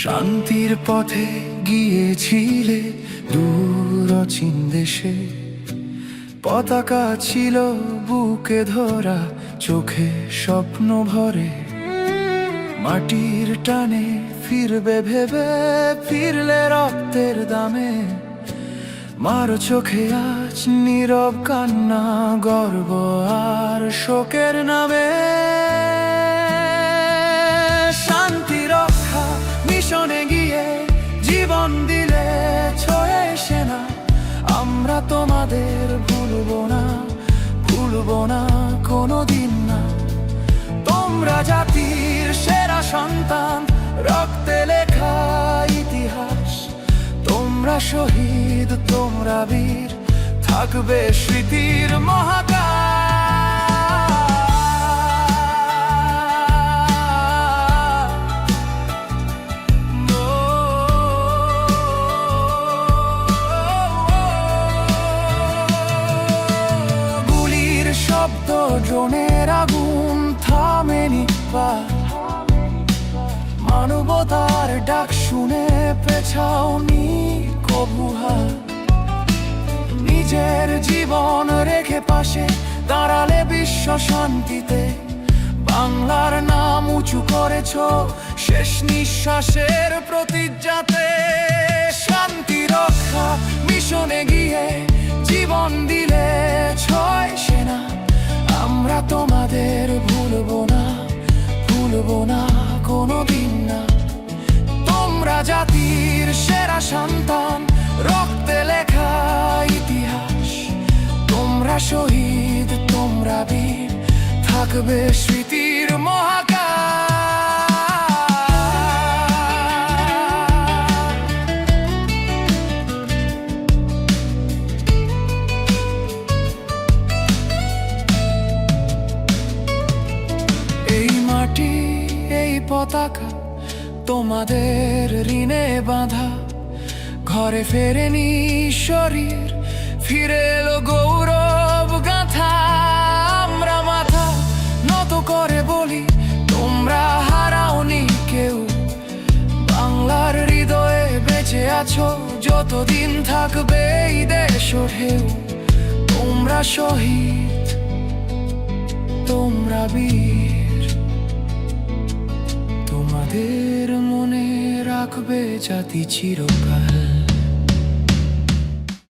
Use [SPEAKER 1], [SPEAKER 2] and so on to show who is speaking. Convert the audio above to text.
[SPEAKER 1] শান্তির পথে গিয়েছিলে দূর অচিন দেশে, পতাকা ছিল বুকে ধরা, চোখে স্বপ্ন ভরে। মাটির টানে ফিরবে ভেবে, ফিরলে রক্তের দামে। মার চোখে আজ নীরব কান্না, গর্ব আর শোকের নামে। শান্তি রক্ষা মিশনে গিয়ে জীবন দিলে ছয়ে সেনা, আমরা তোমাদের ভুলবো না, ভুলবো না কোনোদিন না। তোমরা জাতির সেরা সন্তান, রক্তে লেখা ইতিহাস। তোমরা শহীদ, তোমরা বীর, থাকবে স্মৃতির মহাকাশ। গুলির শব্দ, ড্রোনের আগুন থামেনি পার। মানবতার ডাক শুনে পেছাওনি কবু হার। নিজের জীবন রেখে পাশে দাঁড়ালে বিশ্ব শান্তিতে। বাংলার নাম উঁচু করেছ শেষ নিঃশ্বাসের প্রতিজ্ঞাতে। শান্তি রক্ষা মিশনে গিয়ে জীবন দিলে ছয় সেনা, আমরা তোমাদের ভুলবো না, ভুলবো না কোনোদিন না। তোমরা জাতির সেরা সন্তান, রক্তে লেখা ইতিহাস। তোমরা শহীদ, তোমরা বীর, থাকবে স্মৃতির মহাকাশ। এই মাটি, এই পতাকা তোমাদের ঋণে বাঁধা। ঘরে ফেরেনি শরীর, ফিরে এলো গৌরব গাথা। আমরা মাথা নত করে বলি, তোমরা হারাওনি কেউ। বাংলার হৃদয়ে বেঁচে আছো, যতদিন থাকবে এই দেশ ঢেউ। তোমরা শহীদ, তোমরা বীর, তোমাদের মনে রাখবে জাতি চিরকাল।